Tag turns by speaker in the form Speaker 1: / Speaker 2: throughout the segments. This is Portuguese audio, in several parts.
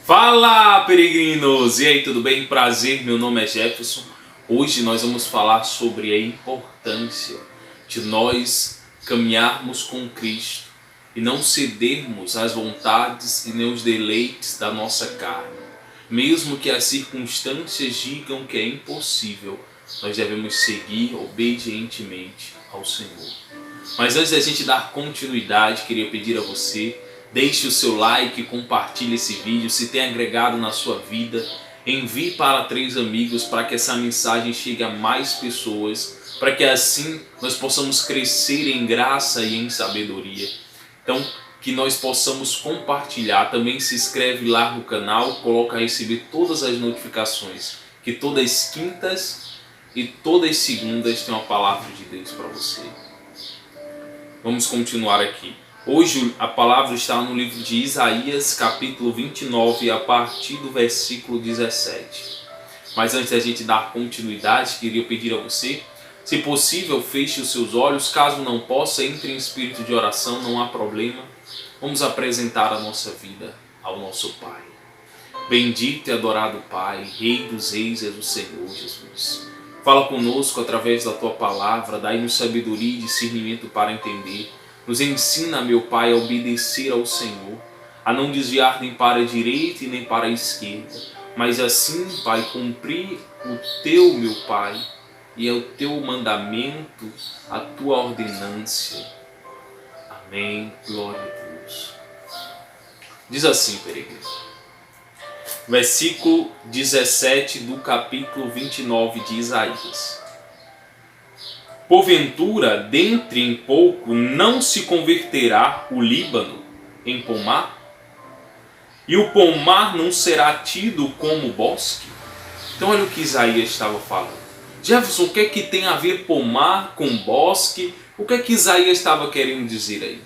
Speaker 1: Fala, peregrinos! E aí, tudo bem? Prazer, meu nome é Jefferson. Hoje nós vamos falar sobre a importância de nós caminharmos com Cristo e não cedermos às vontades e nem os deleites da nossa carne. Mesmo que as circunstâncias digam que é impossível, nós devemos seguir obedientemente ao Senhor. Mas antes da gente dar continuidade, queria pedir a você: deixe o seu like, compartilhe esse vídeo. Se tem agregado na sua vida, envie para 3 amigos para que essa mensagem chegue a mais pessoas, para que assim nós possamos crescer em graça e em sabedoria. Então, que nós possamos compartilhar. Também se inscreve lá no canal, coloca a receber todas as notificações, que todas as quintas e todas as segundas tem uma palavra de Deus para você. Vamos continuar aqui. Hoje a palavra está no livro de Isaías, capítulo 29, a partir do versículo 17. Mas antes da gente dar continuidade, queria pedir a você, se possível, feche os seus olhos. Caso não possa, entre em espírito de oração, não há problema. Vamos apresentar a nossa vida ao nosso Pai. Bendito e adorado Pai, Rei dos Reis és o Senhor Jesus. Fala conosco através da Tua palavra, dai-nos sabedoria e discernimento para entender. Nos ensina, meu Pai, a obedecer ao Senhor, a não desviar nem para a direita e nem para a esquerda, mas assim, Pai, cumprir o Teu, meu Pai, e é o Teu mandamento, a Tua ordenância. Amém. Glória a Deus. Diz assim, peregrino. Versículo 17 do capítulo 29 de Isaías. Porventura, dentre em pouco, não se converterá o Líbano em pomar? E o pomar não será tido como bosque? Então olha o que Isaías estava falando. Jefferson, o que é que tem a ver pomar com bosque? O que é que Isaías estava querendo dizer aí?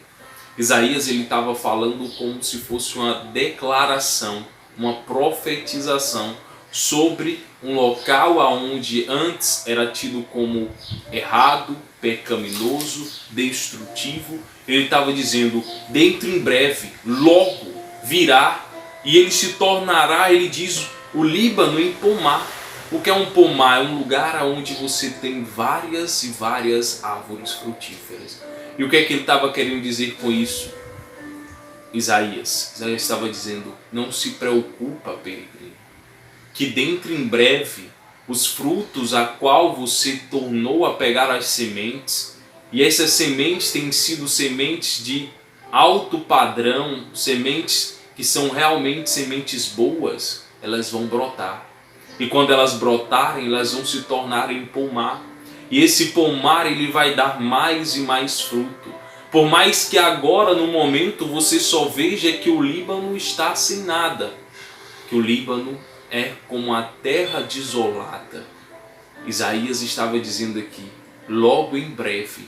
Speaker 1: Isaías ele estava falando como se fosse uma declaração, uma profetização sobre um local onde antes era tido como errado, pecaminoso, destrutivo. Ele estava dizendo, dentro em breve, logo virá, e ele se tornará, ele diz, o Líbano em pomar. O que é um pomar? É um lugar onde você tem várias e várias árvores frutíferas. E o que é que ele estava querendo dizer com isso? Isaías estava dizendo, não se preocupa, peregrino, que dentro em breve os frutos a qual você tornou a pegar as sementes, e essas sementes têm sido sementes de alto padrão, sementes que são realmente sementes boas, elas vão brotar. E quando elas brotarem, elas vão se tornar em pomar. E esse pomar ele vai dar mais e mais fruto. Por mais que agora, no momento, você só veja que o Líbano está sem nada, que o Líbano é como a terra desolada. Isaías estava dizendo aqui, logo em breve,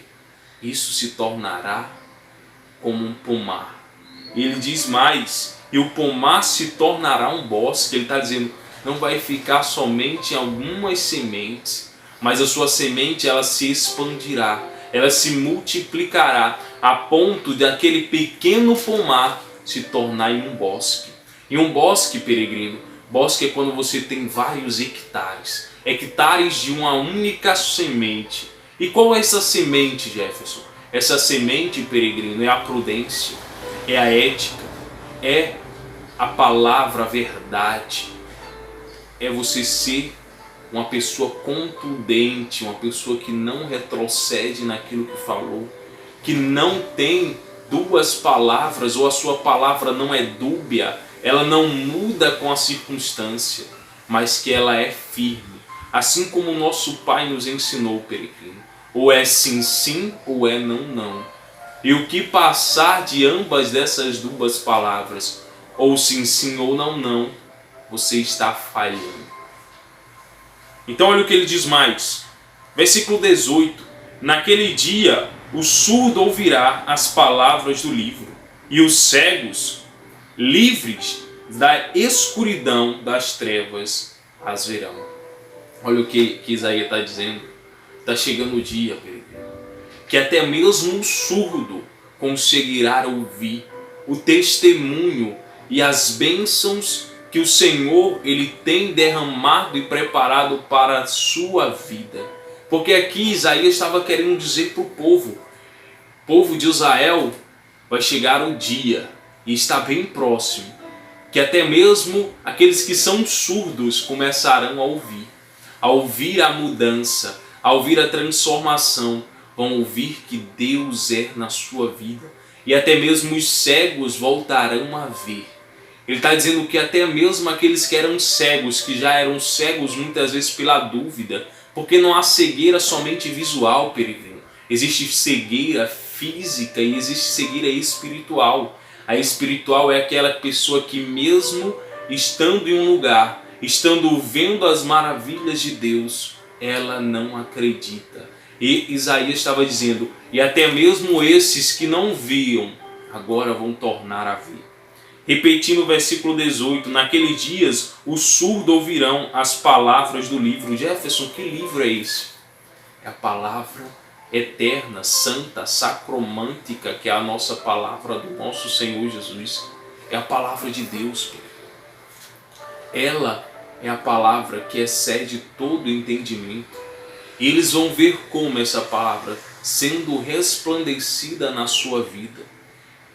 Speaker 1: isso se tornará como um pomar. E ele diz mais, e o pomar se tornará um bosque. Ele está dizendo, não vai ficar somente em algumas sementes, mas a sua semente ela se expandirá, ela se multiplicará, a ponto de aquele pequeno pomar se tornar em um bosque. E um bosque, peregrino, bosque é quando você tem vários hectares, hectares de uma única semente. E qual é essa semente, Jefferson? Essa semente, peregrino, é a prudência, é a ética, é a palavra, a verdade. É você ser uma pessoa contundente, uma pessoa que não retrocede naquilo que falou, que não tem duas palavras, ou a sua palavra não é dúbia, ela não muda com a circunstância, mas que ela é firme. Assim como o nosso Pai nos ensinou, peregrino. Ou é sim, sim, ou é não, não. E o que passar de ambas dessas duas palavras, ou sim, sim, ou não, não, você está falhando. Então olha o que ele diz mais. Versículo 18. Naquele dia o surdo ouvirá as palavras do livro, e os cegos, livres da escuridão das trevas, as verão. Olha o que Isaías está dizendo. Está chegando o dia, peregrino, que até mesmo um surdo conseguirá ouvir o testemunho e as bênçãos que o Senhor ele tem derramado e preparado para a sua vida. Porque aqui Isaías estava querendo dizer para o povo de Israel, vai chegar o dia, e está bem próximo, que até mesmo aqueles que são surdos começarão a ouvir a mudança, a ouvir a transformação, vão ouvir que Deus é na sua vida, e até mesmo os cegos voltarão a ver. Ele está dizendo que até mesmo aqueles que eram cegos, que já eram cegos muitas vezes pela dúvida, porque não há cegueira somente visual, peregrino. Existe cegueira física e existe cegueira espiritual. A espiritual é aquela pessoa que mesmo estando em um lugar, estando vendo as maravilhas de Deus, ela não acredita. E Isaías estava dizendo, e até mesmo esses que não viam, agora vão tornar a ver. Repetindo o versículo 18, naqueles dias os surdos ouvirão as palavras do livro. Jefferson, que livro é esse? É a palavra eterna, santa, sacromântica, que é a nossa palavra do nosso Senhor Jesus. É a palavra de Deus. Ela é a palavra que excede todo entendimento. E eles vão ver como essa palavra sendo resplandecida na sua vida.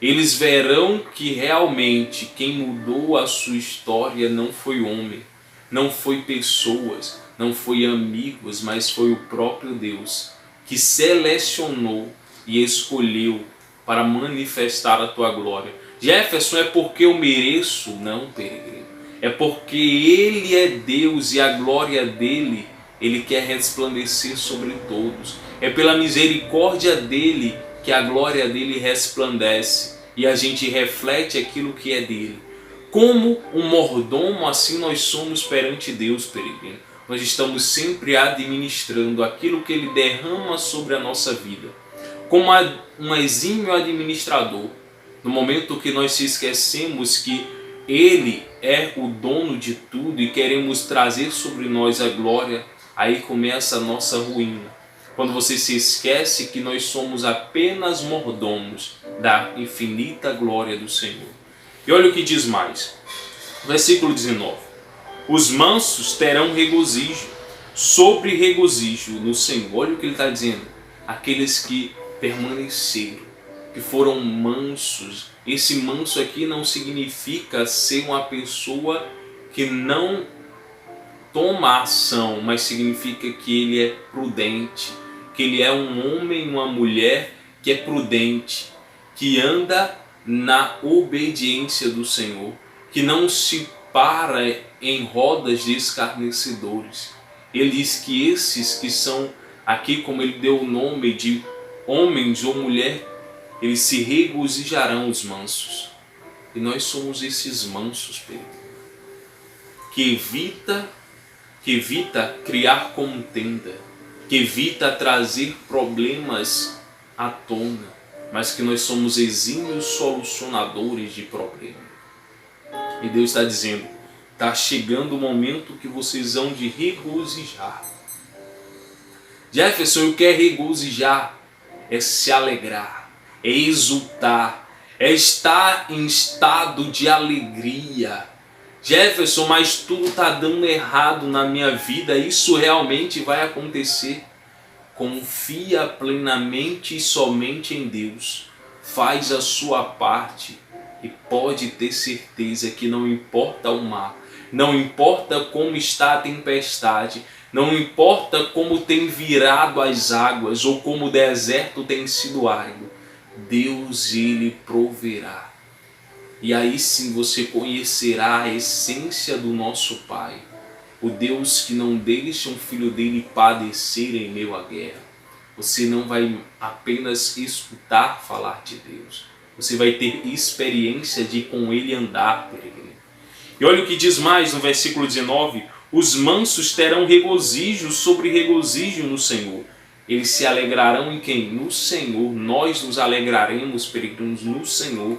Speaker 1: Eles verão que realmente quem mudou a sua história não foi homem, não foi pessoas, não foi amigos, mas foi o próprio Deus que selecionou e escolheu para manifestar a tua glória. Jefferson, é porque eu mereço? Não, peregrino. É porque Ele é Deus e a glória dEle, Ele quer resplandecer sobre todos. É pela misericórdia dEle que a glória dEle resplandece e a gente reflete aquilo que é dEle. Como um mordomo, assim nós somos perante Deus, peregrino. Nós estamos sempre administrando aquilo que Ele derrama sobre a nossa vida. Como um exímio administrador, no momento que nós se esquecemos que Ele é o dono de tudo e queremos trazer sobre nós a glória, aí começa a nossa ruína. Quando você se esquece que nós somos apenas mordomos da infinita glória do Senhor. E olha o que diz mais. Versículo 19. Os mansos terão regozijo, sobre regozijo no Senhor. Olha o que ele está dizendo. Aqueles que permaneceram, que foram mansos. Esse manso aqui não significa ser uma pessoa que não toma ação, mas significa que ele é prudente, que ele é um homem, uma mulher que é prudente, que anda na obediência do Senhor, que não se para em rodas de escarnecedores. Ele diz que esses que são aqui, como ele deu o nome de homens ou mulher, eles se regozijarão, os mansos. E nós somos esses mansos, Pedro, que evita criar contenda, que evita trazer problemas à tona, mas que nós somos exímios solucionadores de problemas. E Deus está dizendo, está chegando o momento que vocês vão de regozijar. Jefferson, o que é regozijar? É se alegrar, é exultar, é estar em estado de alegria. Jefferson, mas tudo está dando errado na minha vida, isso realmente vai acontecer? Confia plenamente e somente em Deus, faz a sua parte e pode ter certeza que não importa o mar, não importa como está a tempestade, não importa como tem virado as águas ou como o deserto tem sido árido, Deus ele proverá. E aí sim você conhecerá a essência do nosso Pai, o Deus que não deixa um filho dele padecer em meio à guerra. Você não vai apenas escutar falar de Deus, você vai ter experiência de com ele andar, peregrino. E olha o que diz mais no versículo 19, os mansos terão regozijo sobre regozijo no Senhor. Eles se alegrarão em quem? No Senhor. Nós nos alegraremos, peregrinos, no Senhor.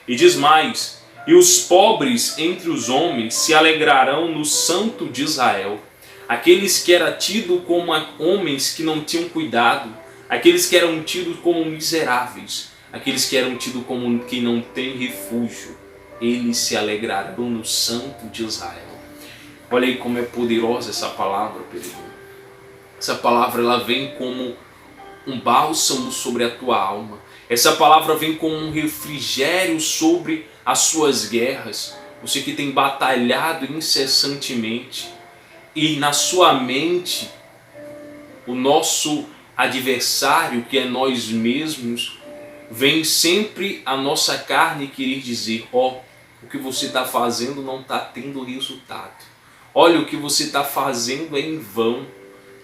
Speaker 1: E diz mais, e os pobres entre os homens se alegrarão no Santo de Israel. Aqueles que eram tidos como homens que não tinham cuidado, aqueles que eram tidos como miseráveis, aqueles que eram tidos como que não têm refúgio, eles se alegrarão no Santo de Israel. Olha aí como é poderosa essa palavra, peregrino. Essa palavra ela vem como um bálsamo sobre a tua alma. Essa palavra vem como um refrigério sobre as suas guerras. Você que tem batalhado incessantemente e na sua mente o nosso adversário, que é nós mesmos, vem sempre a nossa carne querer dizer: ó, o que você está fazendo não está tendo resultado. Olha, o que você está fazendo é em vão,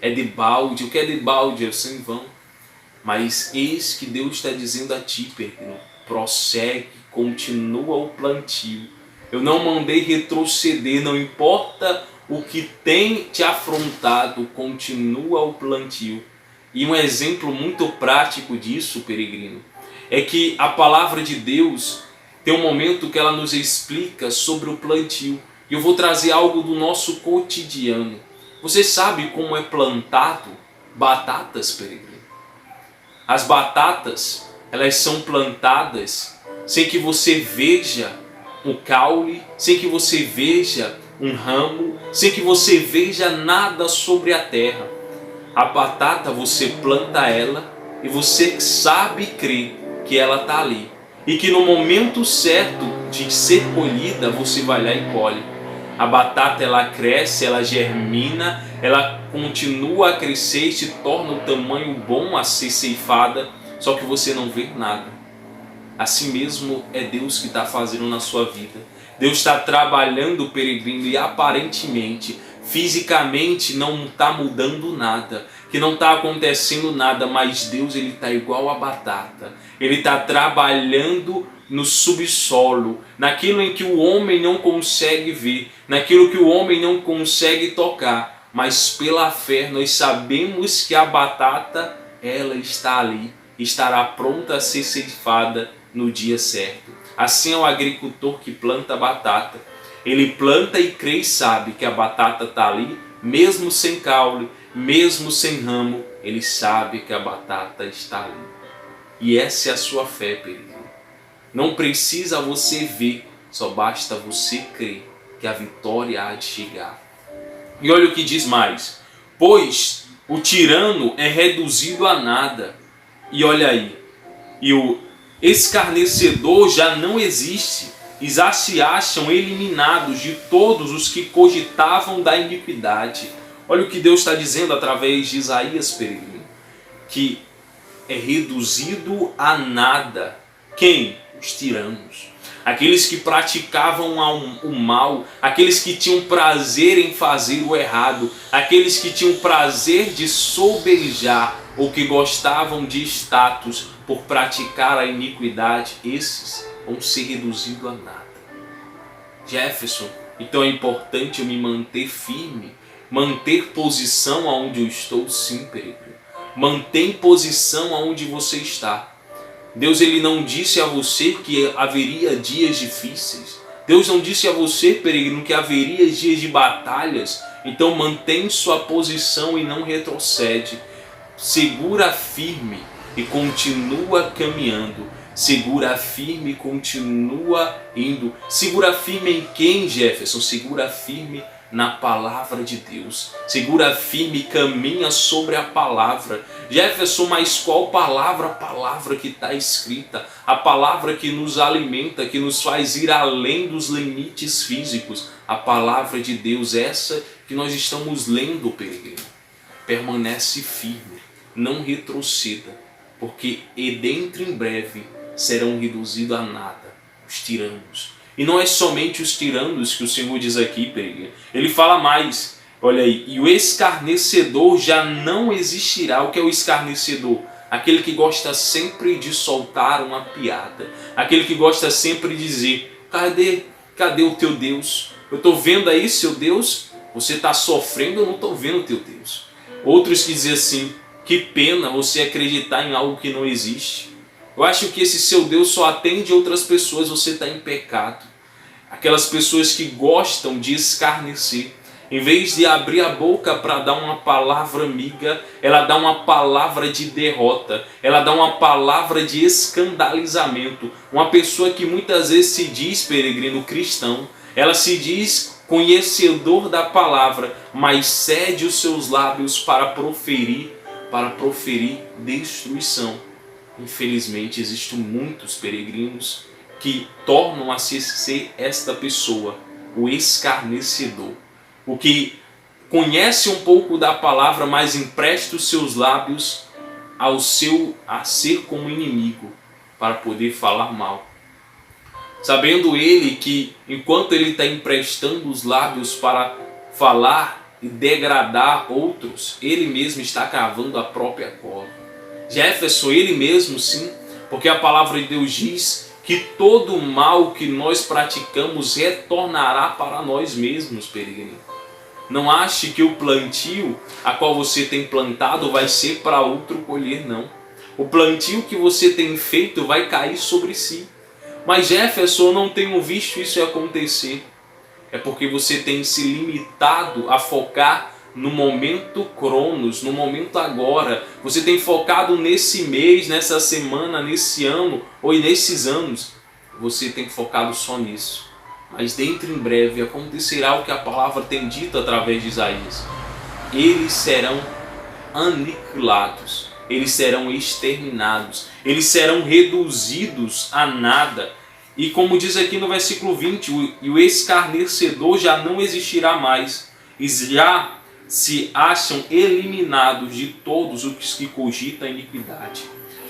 Speaker 1: é de balde, o que é de balde é sem vão. Mas eis que Deus está dizendo a ti, peregrino, prossegue, continua o plantio. Eu não mandei retroceder, não importa o que tem te afrontado, continua o plantio. E um exemplo muito prático disso, peregrino, é que a palavra de Deus tem um momento que ela nos explica sobre o plantio. E eu vou trazer algo do nosso cotidiano. Você sabe como é plantado batatas, peregrino? As batatas, elas são plantadas sem que você veja um caule, sem que você veja um ramo, sem que você veja nada sobre a terra. A batata, você planta ela e você sabe e crê que ela está ali. E que no momento certo de ser colhida, você vai lá e colhe. A batata ela cresce, ela germina, ela continua a crescer e se torna um tamanho bom a ser ceifada, só que você não vê nada. Assim mesmo é Deus que está fazendo na sua vida. Deus está trabalhando, peregrino, e aparentemente, fisicamente não está mudando nada, que não está acontecendo nada, mas Deus ele está igual a batata. Ele está trabalhando no subsolo, naquilo em que o homem não consegue ver, naquilo que o homem não consegue tocar, mas pela fé nós sabemos que a batata ela está ali, estará pronta a ser ceifada no dia certo. Assim é o agricultor que planta a batata. Ele planta e crê e sabe que a batata está ali, mesmo sem caule, mesmo sem ramo, ele sabe que a batata está ali. E essa é a sua fé, peregrino. Não precisa você ver, só basta você crer que a vitória há de chegar. E olha o que diz mais: pois o tirano é reduzido a nada. E olha aí, e o escarnecedor já não existe, e já se acham eliminados de todos os que cogitavam da iniquidade. Olha o que Deus está dizendo através de Isaías, peregrino, que é reduzido a nada. Quem? Os tiranos. Aqueles que praticavam o mal, aqueles que tinham prazer em fazer o errado, aqueles que tinham prazer de sobejar ou que gostavam de status por praticar a iniquidade, esses vão ser reduzidos a nada. Jefferson, então é importante eu me manter firme, manter posição aonde eu estou, sim, peregrino. Mantém posição aonde você está. Deus ele não disse a você que haveria dias difíceis. Deus não disse a você, peregrino, que haveria dias de batalhas. Então mantém sua posição e não retrocede. Segura firme e continua caminhando. Segura firme e continua indo. Segura firme em quem, Jefferson? Segura firme na palavra de Deus. Segura firme e caminha sobre a palavra. Jefferson, mas qual palavra? A palavra que está escrita. A palavra que nos alimenta, que nos faz ir além dos limites físicos. A palavra de Deus, essa que nós estamos lendo, peregrino. Permanece firme, não retroceda, porque e dentro em breve serão reduzidos a nada os tiranos. E não é somente os tiranos que o Senhor diz aqui, peregrino. Ele fala mais, olha aí, e o escarnecedor já não existirá. O que é o escarnecedor? Aquele que gosta sempre de soltar uma piada. Aquele que gosta sempre de dizer: cadê o teu Deus? Eu estou vendo aí seu Deus, você está sofrendo, eu não estou vendo o teu Deus. Outros que dizem assim: que pena você acreditar em algo que não existe. Eu acho que esse seu Deus só atende outras pessoas, você está em pecado. Aquelas pessoas que gostam de escarnecer. Em vez de abrir a boca para dar uma palavra amiga, ela dá uma palavra de derrota, ela dá uma palavra de escandalizamento. Uma pessoa que muitas vezes se diz peregrino cristão, ela se diz conhecedor da palavra, mas cede os seus lábios para proferir destruição. Infelizmente, existem muitos peregrinos que tornam a ser esta pessoa, o escarnecedor. O que conhece um pouco da palavra, mas empresta os seus lábios a ser como inimigo, para poder falar mal. Sabendo ele que, enquanto ele está emprestando os lábios para falar e degradar outros, ele mesmo está cavando a própria cova. Jefferson, ele mesmo sim, porque a palavra de Deus diz que todo o mal que nós praticamos retornará para nós mesmos, peregrino. Não ache que o plantio a qual você tem plantado vai ser para outro colher, não. O plantio que você tem feito vai cair sobre si. Mas Jefferson, eu não tenho visto isso acontecer. É porque você tem se limitado a focar no momento cronos, no momento agora. Você tem focado nesse mês, nessa semana, nesse ano ou nesses anos. Você tem focado só nisso. Mas dentro em breve acontecerá o que a palavra tem dito através de Isaías. Eles serão aniquilados, eles serão exterminados, eles serão reduzidos a nada. E como diz aqui no versículo 20, o escarnecedor já não existirá mais, e já se acham eliminados de todos os que cogitam a iniquidade.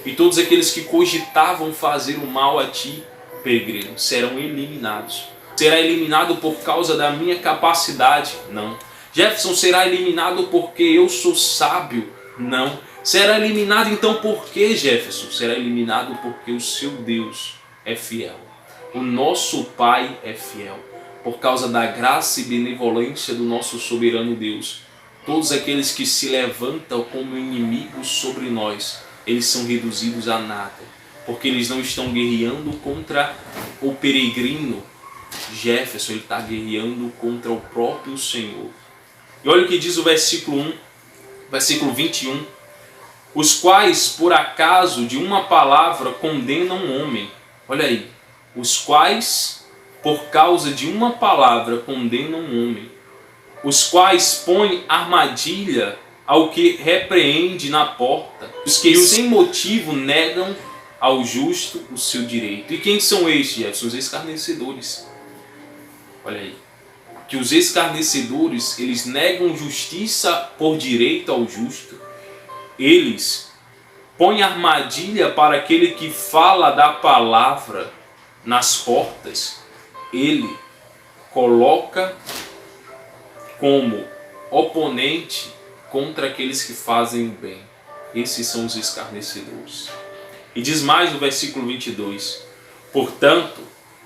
Speaker 1: E todos aqueles que cogitavam fazer o mal a ti, peregrino, serão eliminados. Será eliminado por causa da minha capacidade? Não. Jefferson, será eliminado porque eu sou sábio? Não. Será eliminado então por que, Jefferson? Será eliminado porque o seu Deus é fiel. O nosso Pai é fiel. Por causa da graça e benevolência do nosso soberano Deus, todos aqueles que se levantam como inimigos sobre nós, eles são reduzidos a nada. Porque eles não estão guerreando contra o peregrino. Jefferson, ele está guerreando contra o próprio Senhor. E olha o que diz o versículo 21. Os quais, por acaso de uma palavra, condenam um homem. Olha aí. Os quais, por causa de uma palavra, condenam um homem. Os quais põem armadilha ao que repreende na porta. Os que sem motivo negam ao justo o seu direito. E quem são estes, Jefferson? Os escarnecedores. Olha aí, que os escarnecedores, eles negam justiça por direito ao justo. Eles põem armadilha para aquele que fala da palavra nas portas. Ele coloca como oponente contra aqueles que fazem o bem. Esses são os escarnecedores. E diz mais no versículo 22. Portanto,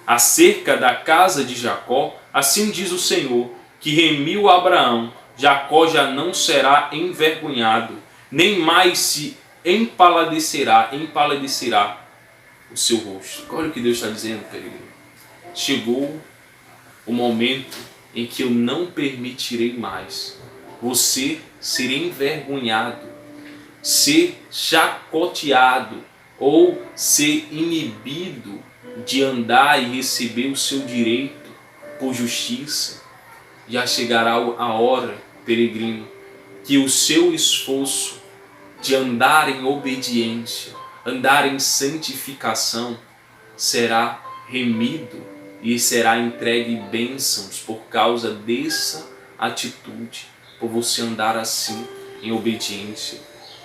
Speaker 1: acerca da casa de Jacó, assim diz o Senhor, que remiu Abraão, Jacó já não será envergonhado, nem mais se empaladecerá o seu rosto. Olha o que Deus está dizendo, peregrino. Chegou o momento em que eu não permitirei mais você ser envergonhado, ser chacoteado ou ser inibido de andar e receber o seu direito por justiça. Já chegará a hora, peregrino, que o seu esforço de andar em obediência, andar em santificação, será remido e será entregue bênçãos por causa dessa atitude, por você andar assim em obediência.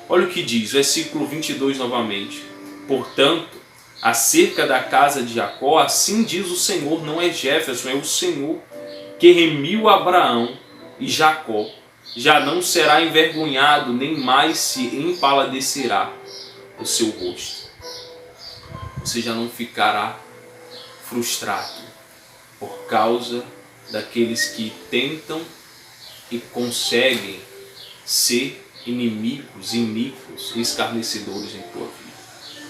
Speaker 1: Olha o que diz, versículo 22 novamente. Portanto, acerca da casa de Jacó, assim diz o Senhor, não é Jefferson, é o Senhor, que remiu Abraão e Jacó, já não será envergonhado, nem mais se empaladecerá o seu rosto. Você já não ficará frustrado por causa daqueles que tentam e conseguem ser inimigos, iníquos e escarnecedores em tua vida.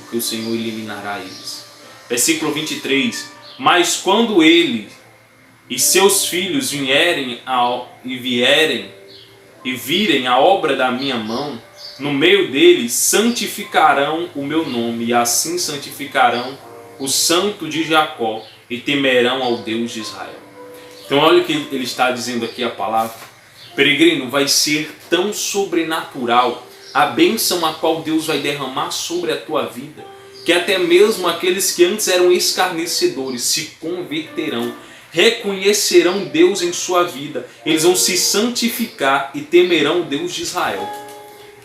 Speaker 1: Porque o Senhor eliminará eles. Versículo 23. Mas quando ele e seus filhos vierem e virem a obra da minha mão, no meio deles santificarão o meu nome, e assim santificarão o Santo de Jacó, e temerão ao Deus de Israel. Então olha o que ele está dizendo aqui, a palavra. Peregrino, vai ser tão sobrenatural a bênção a qual Deus vai derramar sobre a tua vida, que até mesmo aqueles que antes eram escarnecedores se converterão, reconhecerão Deus em sua vida, eles vão se santificar e temerão o Deus de Israel.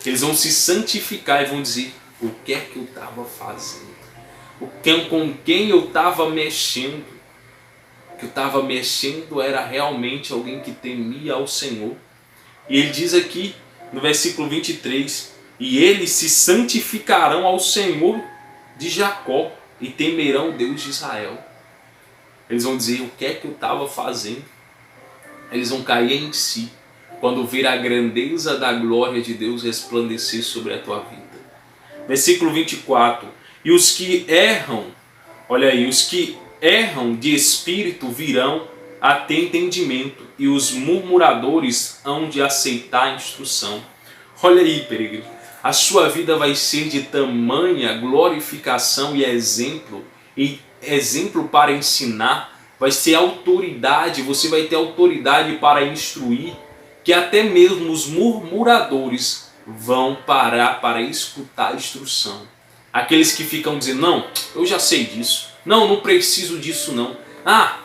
Speaker 1: Eles vão se santificar e vão dizer: o que é que eu estava fazendo? Com quem eu estava mexendo? O que eu estava mexendo era realmente alguém que temia ao Senhor. E ele diz aqui no versículo 23, e eles se santificarão ao Senhor de Jacó e temerão o Deus de Israel. Eles vão dizer: o que é que eu estava fazendo? Eles vão cair em si quando ver a grandeza da glória de Deus resplandecer sobre a tua vida. Versículo 24, e os que erram, olha aí, os que erram de espírito virão a ter entendimento, e os murmuradores hão de aceitar a instrução. Olha aí, peregrino, a sua vida vai ser de tamanha glorificação e exemplo para ensinar, vai ser autoridade, você vai ter autoridade para instruir, que até mesmo os murmuradores vão parar para escutar a instrução. Aqueles que ficam dizendo: não, eu já sei disso, não preciso disso não,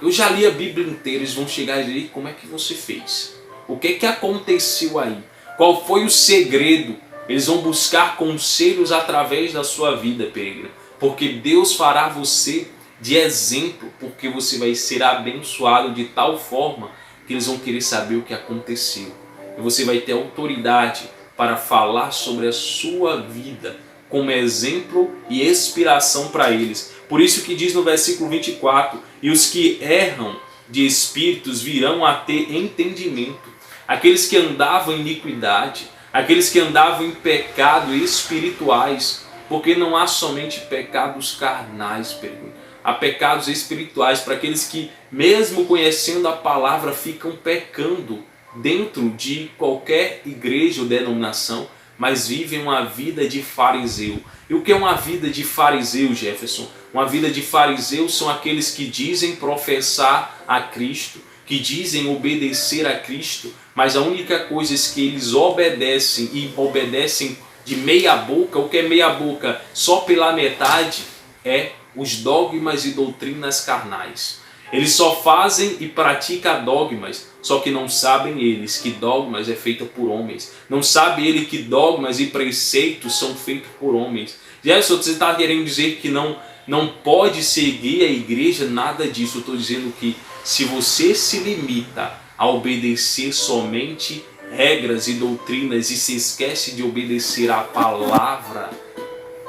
Speaker 1: eu já li a Bíblia inteira, eles vão chegar e dizer: como é que você fez? O que é que aconteceu aí? Qual foi o segredo? Eles vão buscar conselhos através da sua vida, peregrino, porque Deus fará você de exemplo, porque você vai ser abençoado de tal forma que eles vão querer saber o que aconteceu. E você vai ter autoridade para falar sobre a sua vida como exemplo e inspiração para eles. Por isso que diz no versículo 24, e os que erram de espíritos virão a ter entendimento. Aqueles que andavam em iniquidade, aqueles que andavam em pecado espirituais, porque não há somente pecados carnais, pergunta. Há pecados espirituais para aqueles que, mesmo conhecendo a palavra, ficam pecando dentro de qualquer igreja ou denominação, mas vivem uma vida de fariseu. E o que é uma vida de fariseu, Jefferson? Uma vida de fariseu são aqueles que dizem professar a Cristo, que dizem obedecer a Cristo, mas a única coisa é que eles obedecem, e obedecem de meia boca. O que é meia boca? Só pela metade é os dogmas e doutrinas carnais. Eles só fazem e praticam dogmas, só que não sabem eles que dogmas é feita por homens. Não sabe ele que dogmas e preceitos são feitos por homens. Gerson, você está querendo dizer que não pode seguir a igreja? Nada disso. Eu estou dizendo que se você se limita a obedecer somente regras e doutrinas e se esquece de obedecer a palavra,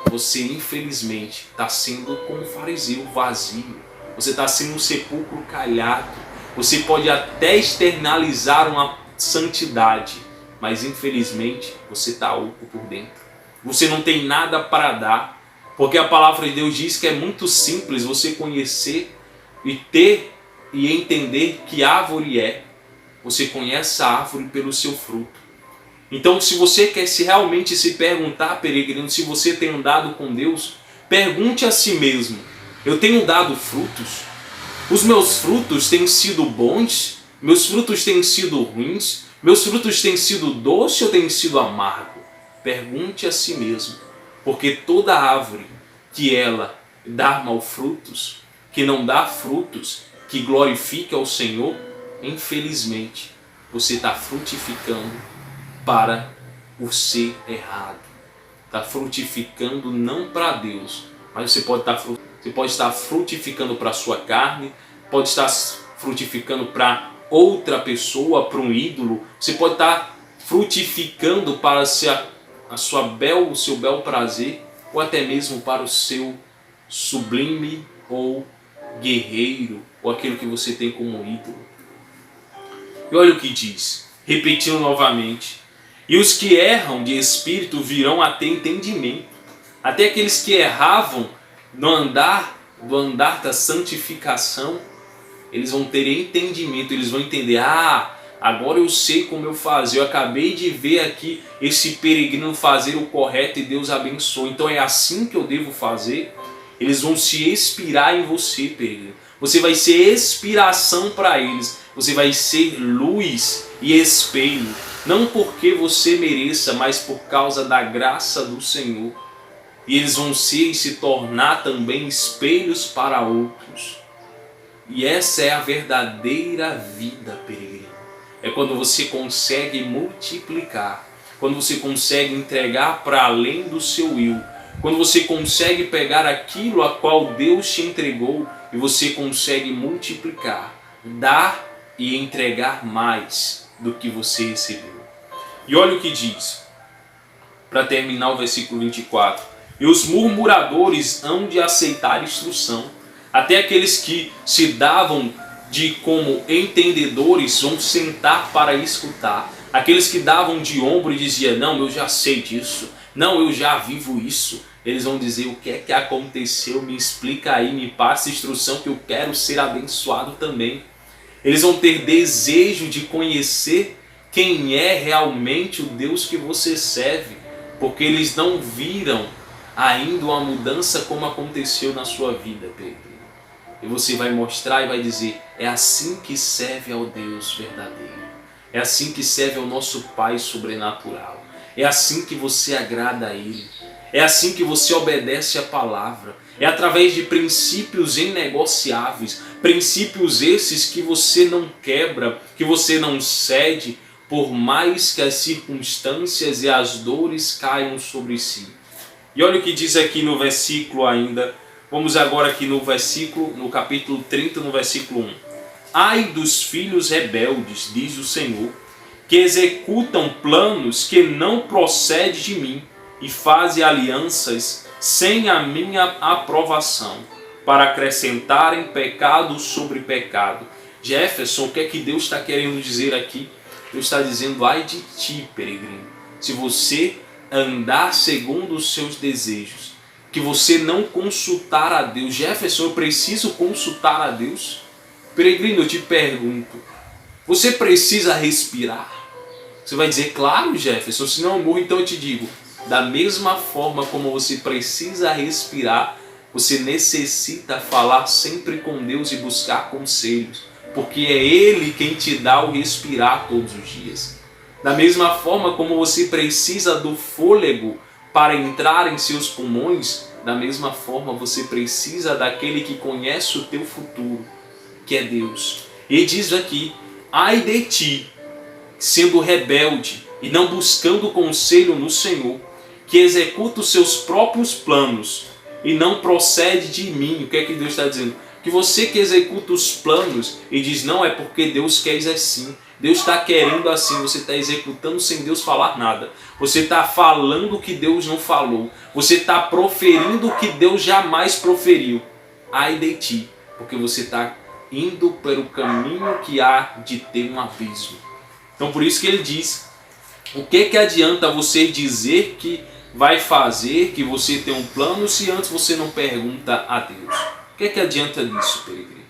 Speaker 1: você infelizmente está sendo como um fariseu vazio. Você está sendo um sepulcro calhado. Você pode até externalizar uma santidade, mas infelizmente você está oco por dentro. Você não tem nada para dar, porque a palavra de Deus diz que é muito simples você conhecer e ter e entender que árvore é. Você conhece a árvore pelo seu fruto. Então, se você quer realmente se perguntar, peregrino, se você tem andado com Deus, pergunte a si mesmo: eu tenho dado frutos? Os meus frutos têm sido bons? Meus frutos têm sido ruins? Meus frutos têm sido doce ou têm sido amargo? Pergunte a si mesmo, porque toda árvore que ela dá mal frutos, que não dá frutos, que glorifica ao Senhor, infelizmente, você está frutificando para o ser errado. Está frutificando não para Deus, mas você pode estar frutificando para a sua carne, pode estar frutificando para outra pessoa, para um ídolo. Você pode estar frutificando para o seu bel prazer, ou até mesmo para o seu sublime ou guerreiro, ou aquilo que você tem como ídolo. E olha o que diz, repetindo novamente: e os que erram de espírito virão a ter entendimento. Até aqueles que erravam do andar da santificação, eles vão ter entendimento, eles vão entender, agora eu sei como eu fazer, eu acabei de ver aqui esse peregrino fazer o correto e Deus abençoou, então é assim que eu devo fazer. Eles vão se inspirar em você, peregrino. Você vai ser inspiração para eles, você vai ser luz e espelho, não porque você mereça, mas por causa da graça do Senhor. E eles vão ser e se tornar também espelhos para outros. E essa é a verdadeira vida, peregrino. É quando você consegue multiplicar, quando você consegue entregar para além do seu eu, quando você consegue pegar aquilo a qual Deus te entregou e você consegue multiplicar, dar e entregar mais do que você recebeu. E olha o que diz, para terminar o versículo 24. E os murmuradores hão de aceitar instrução. Até aqueles que se davam de como entendedores vão sentar para escutar. Aqueles que davam de ombro e diziam, não, eu já sei disso. Não, eu já vivo isso. Eles vão dizer, o que é que aconteceu? Me explica aí, me passa instrução que eu quero ser abençoado também. Eles vão ter desejo de conhecer quem é realmente o Deus que você serve. Porque eles não viram ainda uma mudança como aconteceu na sua vida, Pedro. E você vai mostrar e vai dizer, é assim que serve ao Deus verdadeiro. É assim que serve ao nosso Pai sobrenatural. É assim que você agrada a Ele. É assim que você obedece a palavra. É através de princípios inegociáveis. Princípios esses que você não quebra, que você não cede, por mais que as circunstâncias e as dores caiam sobre si. E olha o que diz aqui no versículo ainda. Vamos agora aqui no versículo, no capítulo 30, no versículo 1. Ai dos filhos rebeldes, diz o Senhor, que executam planos que não procedem de mim e fazem alianças sem a minha aprovação, para acrescentarem pecado sobre pecado. Jefferson, o que é que Deus está querendo dizer aqui? Deus está dizendo, ai de ti, peregrino, se você andar segundo os seus desejos, que você não consultar a Deus. Jefferson, eu preciso consultar a Deus? Peregrino, eu te pergunto, você precisa respirar? Você vai dizer, claro, Jefferson, se não eu morro, então eu te digo, da mesma forma como você precisa respirar, você necessita falar sempre com Deus e buscar conselhos, porque é Ele quem te dá o respirar todos os dias. Da mesma forma como você precisa do fôlego para entrar em seus pulmões, da mesma forma você precisa daquele que conhece o teu futuro, que é Deus. E diz aqui, ai de ti, sendo rebelde e não buscando conselho no Senhor, que executa os seus próprios planos e não procede de mim. O que é que Deus está dizendo? Que você que executa os planos e diz, não, é porque Deus quer assim. Deus está querendo assim, você está executando sem Deus falar nada. Você está falando o que Deus não falou. Você está proferindo o que Deus jamais proferiu. Ai de ti, porque você está indo pelo caminho que há de ter um abismo. Então por isso que ele diz, o que adianta você dizer que vai fazer, que você tem um plano, se antes você não pergunta a Deus? O que adianta disso, peregrino?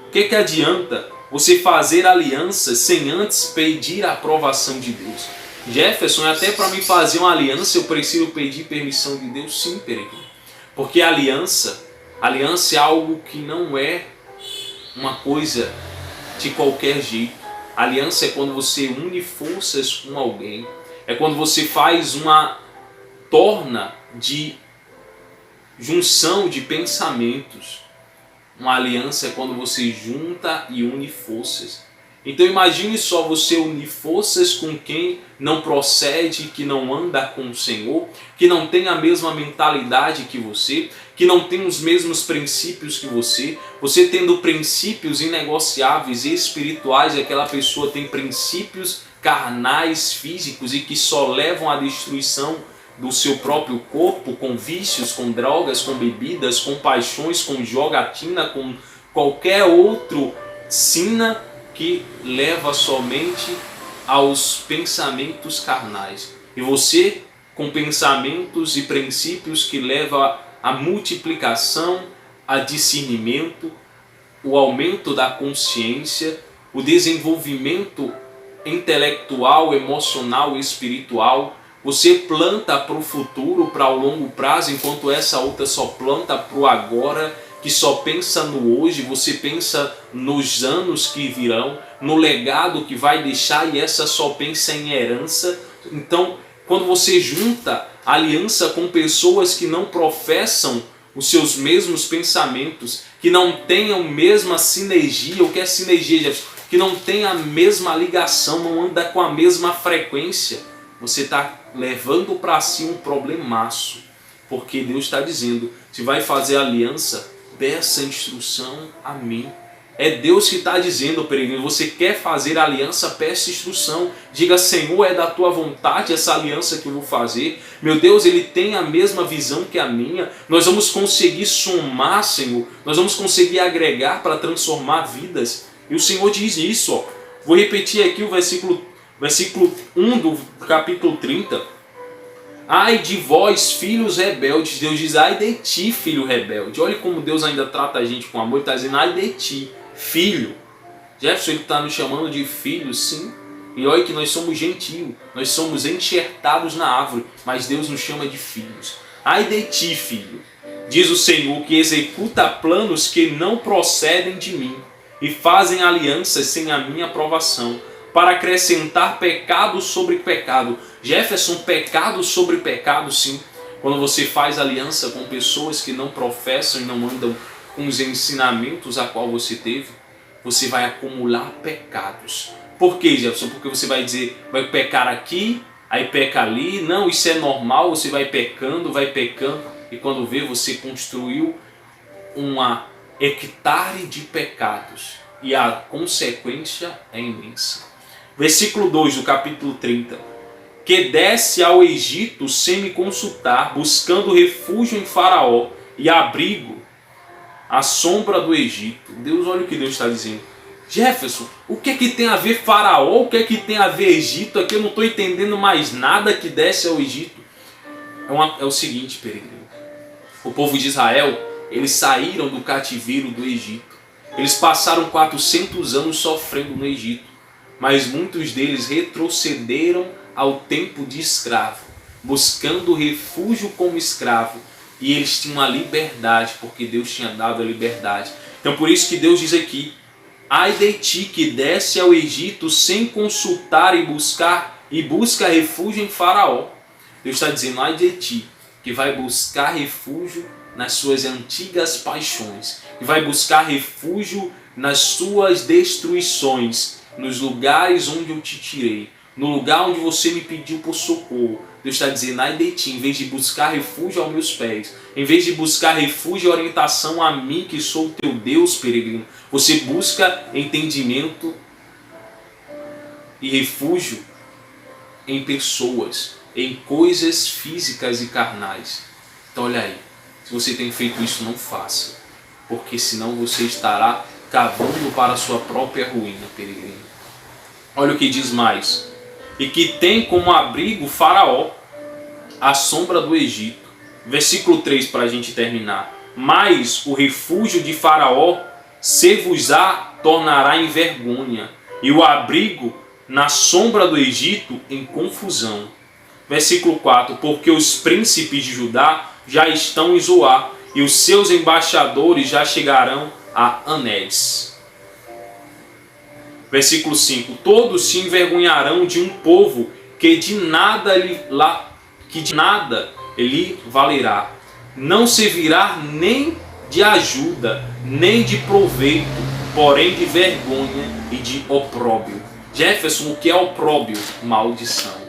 Speaker 1: O que adianta você fazer alianças sem antes pedir a aprovação de Deus? Jefferson, até para mim fazer uma aliança eu preciso pedir permissão de Deus? Sim, peregrino. Porque aliança é algo que não é uma coisa de qualquer jeito. Aliança é quando você une forças com alguém. É quando você faz uma torna de junção de pensamentos. Uma aliança é quando você junta e une forças. Então imagine só você unir forças com quem não procede, que não anda com o Senhor, que não tem a mesma mentalidade que você, que não tem os mesmos princípios que você. Você tendo princípios inegociáveis e espirituais, e aquela pessoa tem princípios carnais, físicos e que só levam à destruição do seu próprio corpo, com vícios, com drogas, com bebidas, com paixões, com jogatina, com qualquer outro sina que leva somente aos pensamentos carnais. E você, com pensamentos e princípios que levam à multiplicação, a discernimento, o aumento da consciência, o desenvolvimento intelectual, emocional e espiritual. Você planta para o futuro, para o longo prazo, enquanto essa outra só planta para o agora, que só pensa no hoje. Você pensa nos anos que virão, no legado que vai deixar, e essa só pensa em herança. Então, quando você junta aliança com pessoas que não professam os seus mesmos pensamentos, que não têm a mesma sinergia, o que é sinergia, Jefferson? Que não tem a mesma ligação, não anda com a mesma frequência, você está levando para si um problemaço. Porque Deus está dizendo, se vai fazer aliança, peça instrução a mim. É Deus que está dizendo, peregrino, você quer fazer aliança, peça instrução. Diga, Senhor, é da tua vontade essa aliança que eu vou fazer. Meu Deus, Ele tem a mesma visão que a minha. Nós vamos conseguir somar, Senhor. Nós vamos conseguir agregar para transformar vidas. E o Senhor diz isso. Ó. Vou repetir aqui o versículo 1 do capítulo 30. Ai de vós, filhos rebeldes. Deus diz, ai de ti, filho rebelde. Olha como Deus ainda trata a gente com amor. Ele está dizendo, ai de ti, filho. Jefferson, ele está nos chamando de filho, sim. E olha que nós somos gentios. Nós somos enxertados na árvore. Mas Deus nos chama de filhos. Ai de ti, filho. Diz o Senhor, que executa planos que não procedem de mim, e fazem alianças sem a minha aprovação, para acrescentar pecado sobre pecado. Jefferson, pecado sobre pecado, sim. Quando você faz aliança com pessoas que não professam e não andam com os ensinamentos a qual você teve, você vai acumular pecados. Por quê, Jefferson? Porque você vai dizer, vai pecar aqui, aí peca ali. Não, isso é normal, você vai pecando, e quando vê, você construiu uma hectare de pecados, e a consequência é imensa. Versículo 2 do capítulo 30. Que desce ao Egito sem me consultar, buscando refúgio em Faraó e abrigo à sombra do Egito. Deus, olha o que Deus está dizendo. Jefferson, o que é que tem a ver Faraó? O que é que tem a ver Egito? Aqui eu não estou entendendo mais nada que desce ao Egito. É o seguinte, peregrino. O povo de Israel, eles saíram do cativeiro do Egito. Eles passaram 400 anos sofrendo no Egito. Mas muitos deles retrocederam ao tempo de escravo, buscando refúgio como escravo. E eles tinham a liberdade, porque Deus tinha dado a liberdade. Então por isso que Deus diz aqui, ai de ti que desce ao Egito sem consultar e busca refúgio em Faraó. Deus está dizendo, ai de ti que vai buscar refúgio nas suas antigas paixões, que vai buscar refúgio nas suas destruições, nos lugares onde eu te tirei, no lugar onde você me pediu por socorro. Deus está dizendo, ai de ti, em vez de buscar refúgio aos meus pés, em vez de buscar refúgio e orientação a mim, que sou o teu Deus, peregrino, você busca entendimento e refúgio em pessoas, em coisas físicas e carnais. Então olha aí, se você tem feito isso, não faça, porque senão você estará cavando para a sua própria ruína, peregrino. Olha o que diz mais. E que tem como abrigo Faraó, a sombra do Egito. Versículo 3 para a gente terminar. Mas o refúgio de Faraó se-vos-á tornará em vergonha, e o abrigo na sombra do Egito em confusão. Versículo 4. Porque os príncipes de Judá já estão em Zoar, e os seus embaixadores já chegarão a Anés. Versículo 5. Todos se envergonharão de um povo que de nada lhe valerá. Não servirá nem de ajuda, nem de proveito, porém de vergonha e de opróbrio. Jefferson, o que é opróbrio? Maldição.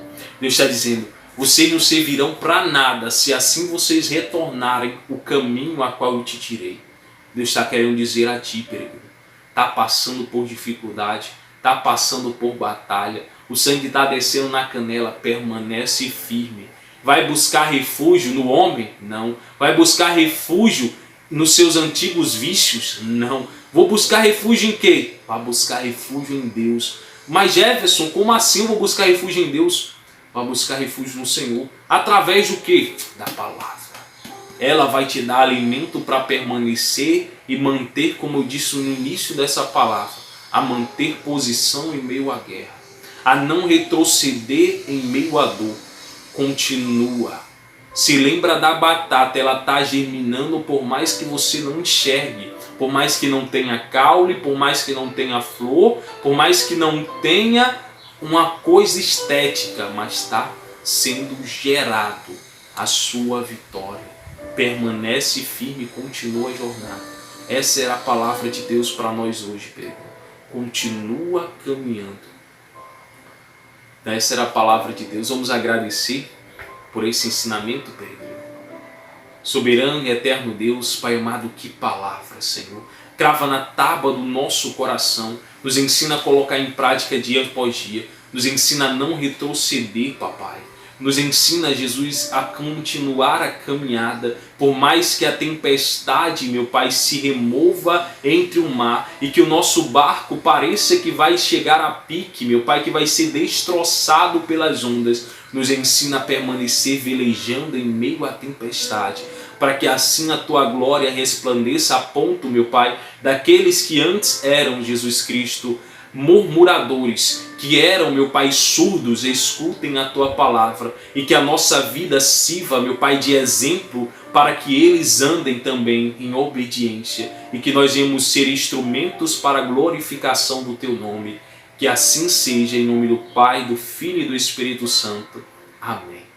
Speaker 1: Deus está dizendo, vocês não servirão para nada se assim vocês retornarem o caminho a qual eu te tirei. Deus está querendo dizer a ti, peregrino, está passando por dificuldade, está passando por batalha, o sangue está descendo na canela, permanece firme. Vai buscar refúgio no homem? Não. Vai buscar refúgio nos seus antigos vícios? Não. Vou buscar refúgio em quê? Vai buscar refúgio em Deus. Mas Jefferson, como assim eu vou buscar refúgio em Deus? Vai buscar refúgio no Senhor. Através do quê? Da palavra. ela vai te dar alimento para permanecer e manter, como eu disse no início dessa palavra, a manter posição em meio à guerra, a não retroceder em meio à dor. Continua. Se lembra da batata, ela está germinando por mais que você não enxergue, por mais que não tenha caule, por mais que não tenha flor, por mais que não tenha uma coisa estética, mas está sendo gerado a sua vitória. Permanece firme, continua a jornada. Essa era a palavra de Deus para nós hoje, Pedro. Continua caminhando. Essa era a palavra de Deus. Vamos agradecer por esse ensinamento, Pedro. Soberano e eterno Deus, Pai amado, que palavra, Senhor. Crava na tábua do nosso coração. Nos ensina a colocar em prática dia após dia. Nos ensina a não retroceder, papai. Nos ensina, Jesus, a continuar a caminhada, por mais que a tempestade, meu Pai, se remova entre o mar e que o nosso barco pareça que vai chegar a pique, meu Pai, que vai ser destroçado pelas ondas. Nos ensina a permanecer velejando em meio à tempestade, para que assim a Tua glória resplandeça a ponto, meu Pai, daqueles que antes eram, Jesus Cristo, murmuradores, que eram, meu Pai, surdos, escutem a Tua palavra e que a nossa vida sirva, meu Pai, de exemplo para que eles andem também em obediência e que nós venhamos ser instrumentos para a glorificação do Teu nome. Que assim seja, em nome do Pai, do Filho e do Espírito Santo. Amém.